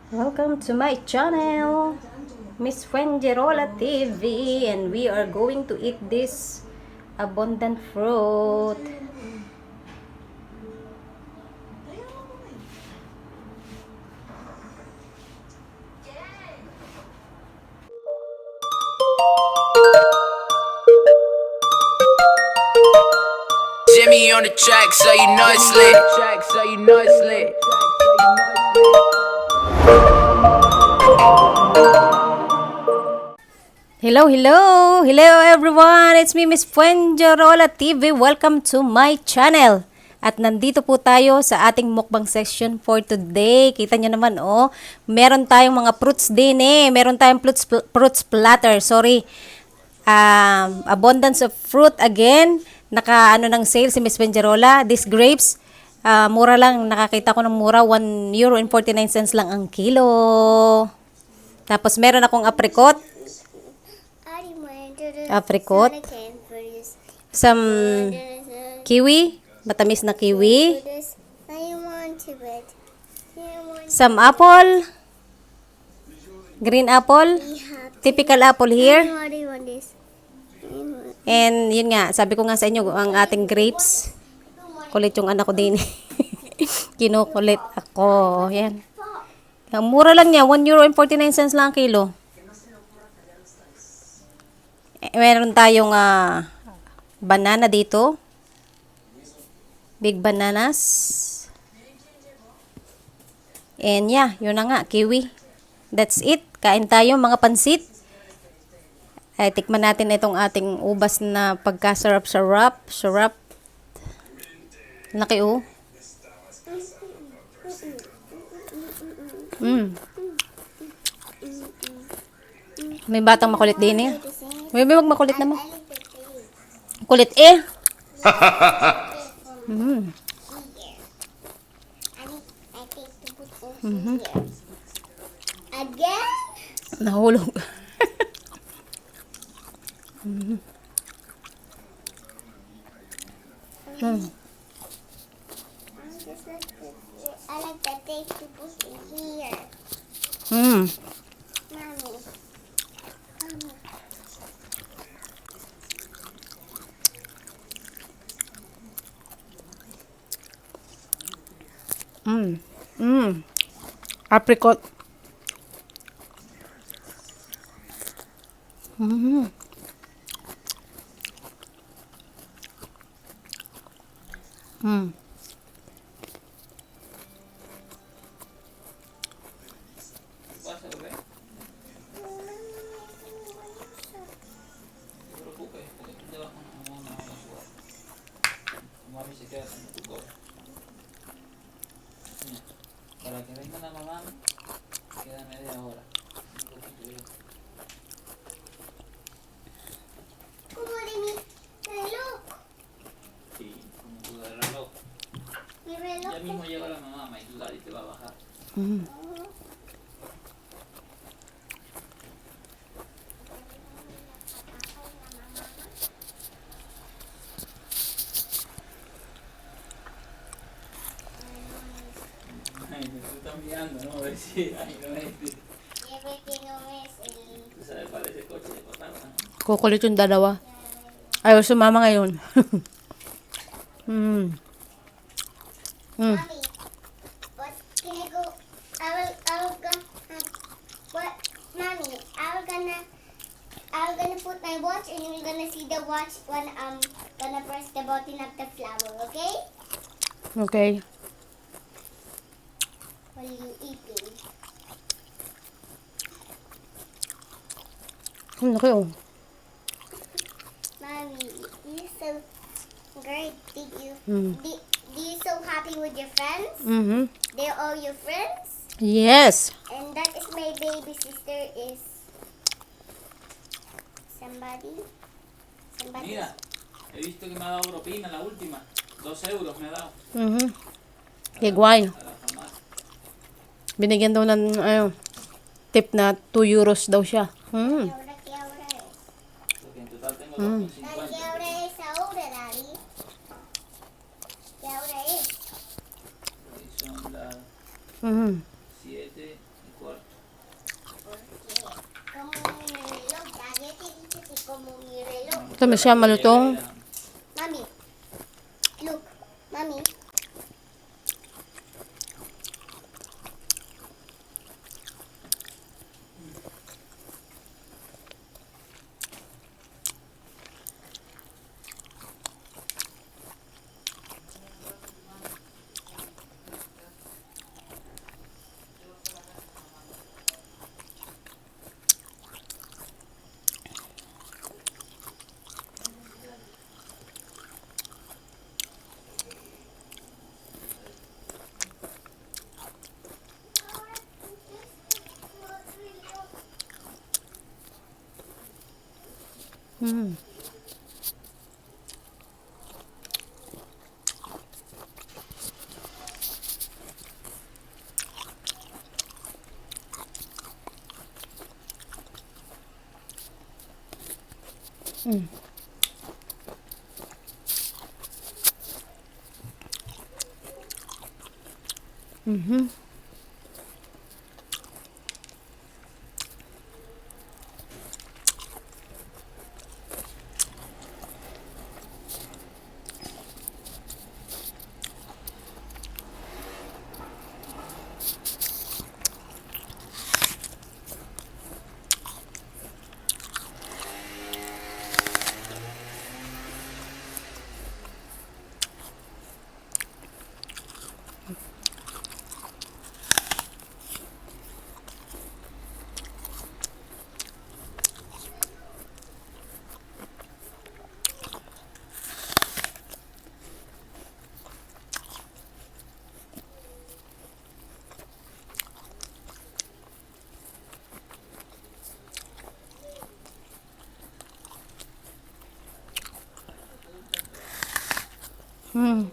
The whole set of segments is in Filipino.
Welcome to my channel, Ms Fuengirola TV, and we are going to eat this abundant fruit. Jimmy on the track, so you know it's lit. Hello everyone! It's me, Ms Fuengirola TV. Welcome to my channel. At nandito po tayo sa ating mukbang session for today. Kita nyo naman, oh, meron tayong mga fruits din eh. Meron tayong fruits platter, sorry. Abundance of fruit again. Naka ng sale si Ms Fuengirola. These grapes, mura lang. Nakakita ko ng mura. €1.49 lang ang kilo. Tapos meron akong apricot. Some kiwi. Matamis na kiwi. Some apple. Green apple. Typical apple here. And yun nga, sabi ko nga sa inyo, ang ating grapes. Kulit yung anak ko din. Kinukulit ako. Yan. Ang mura lang niya, €1.49 lang ang kilo. Meron tayong banana dito. Big bananas. And yeah, yun na nga, kiwi. That's it. Kain tayo mga pansit. Ay, tikman natin itong ating ubas na pagka-sarap. Laki oh. May batang makulit din eh. May makulit naman. Kulit eh. Again? Nahulog. I like that they put in here. Mm. Mommy. Apricot. Para que venga la mamá, queda media hora. ¿Cómo de mi reloj? Sí, como tu reloj. Mi reloj. Ya mismo llega la mamá, y te va a bajar. Ay, me están mirando, ¿no? A ver si ahí no es. Everything is Tú sabes, parece coche de papá, ¿no? Kukulit yung dalawa. Ayaw sumama ngayon. Mommy, what can I go? I will go. What, Mommy? I will gonna put my watch, and you're gonna see the watch when gonna press the button of the flower. Okay? Okay. What are you eating? Ang laki oh. Mommy, you're so great. Mm. Do you so happy with your friends? They're all your friends? Yes. And that is my baby sister is somebody. Mira, he visto que me ha dado propina la última. €2 me ha dado. Kay Guay. A la farmacia. Binigyan daw ng tip na €2 daw siya. ¿Qué hora es? Porque en total tengo Daddy, 2,50. ¿qué hora es ahora, Daddy? ¿Qué hora es? Son las Mhm. 7:04. Ito, siya malutong. Mommy, look. Mommy. Mm. Mm. Mhm. Mm.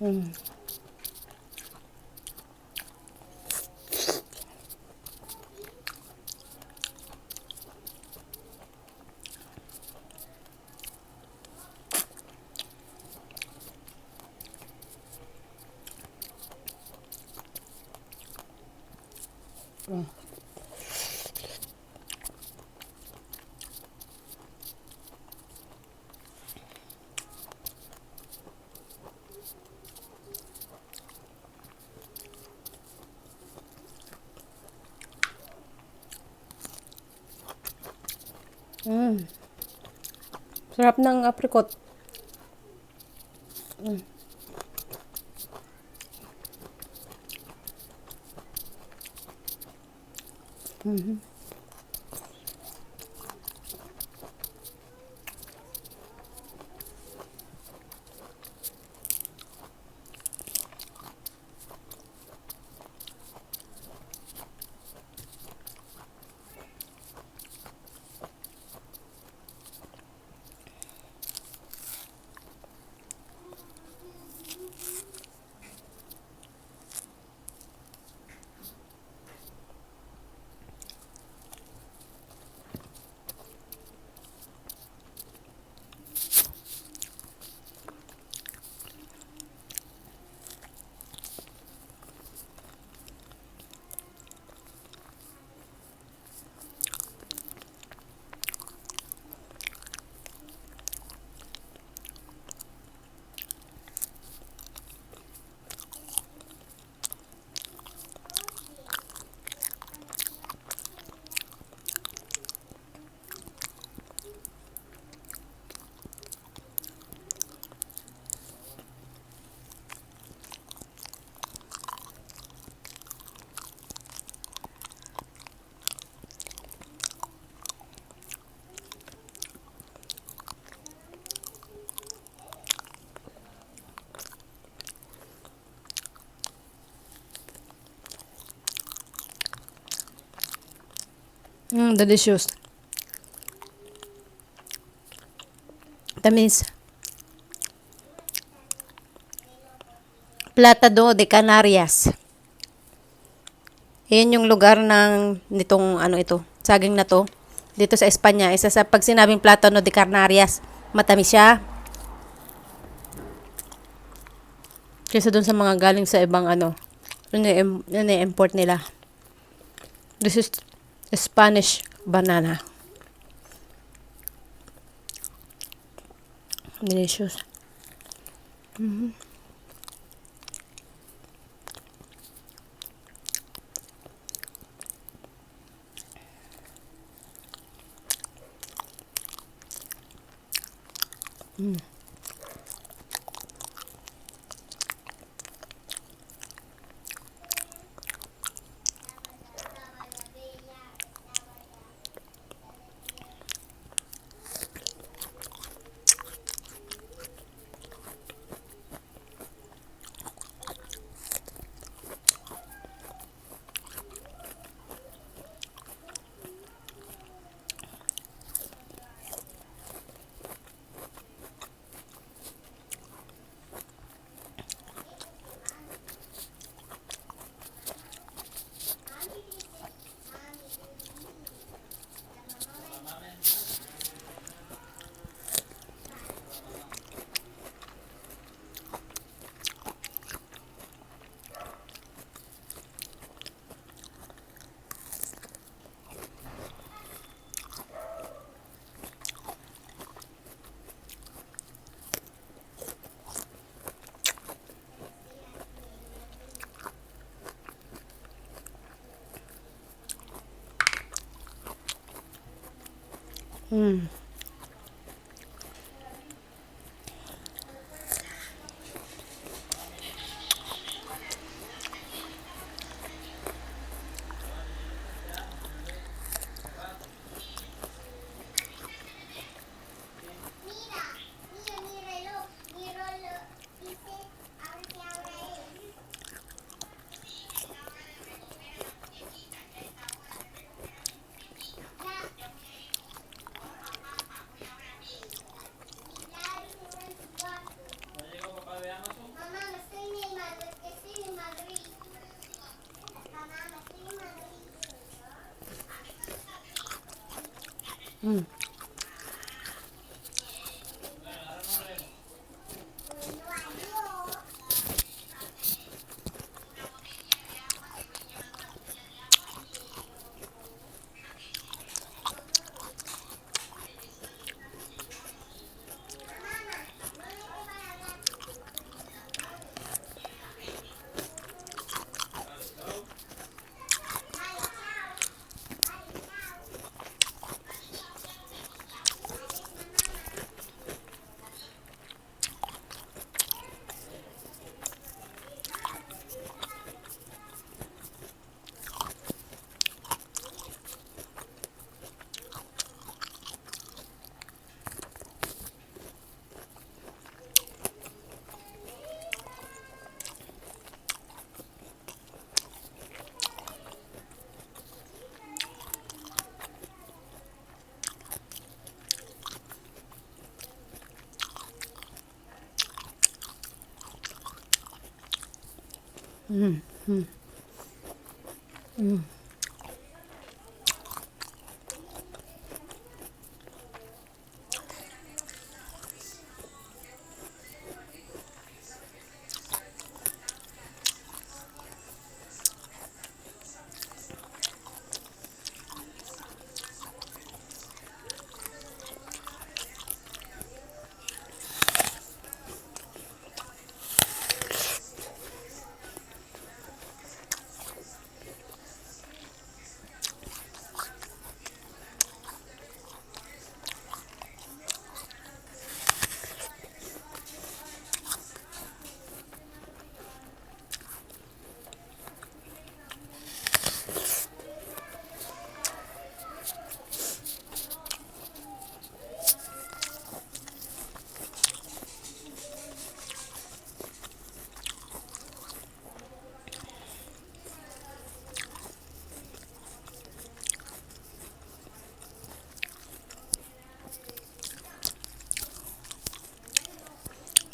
Mm. Mm. Sarap ng apricot. Mm. Mhm. Delicious. Tamis. Platado de Canarias. Yan yung lugar ng nitong ano ito, saging na to. Dito sa Espanya, isa sa pag sinabing Plátano de Canarias, matamis siya. Kaysa dun sa mga galing sa ibang ano, yun import nila. This is Spanish banana. Delicious.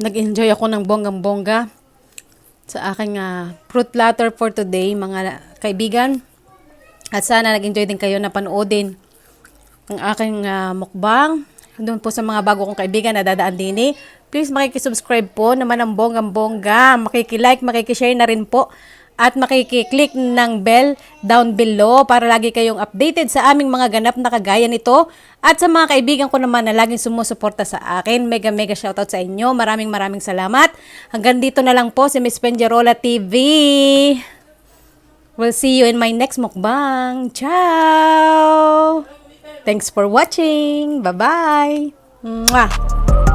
nag-enjoy ako ng bonggang-bongga sa aking fruit platter for today, mga kaibigan. At sana nag-enjoy din kayo na panoodin ang aking mukbang. Doon po sa mga bago kong kaibigan na dadaan din please makikisubscribe po naman ang bonggang-bongga. Makikilike, makikishare na rin po. At makikiclick ng bell down below para lagi kayong updated sa aming mga ganap na kagaya nito. At sa mga kaibigan ko naman na laging sumusuporta sa akin, mega shoutout sa inyo. Maraming salamat. Hanggang dito na lang po si Ms Fuengirola TV. We'll see you in my next mukbang. Ciao! Thanks for watching. Bye-bye. Mwah!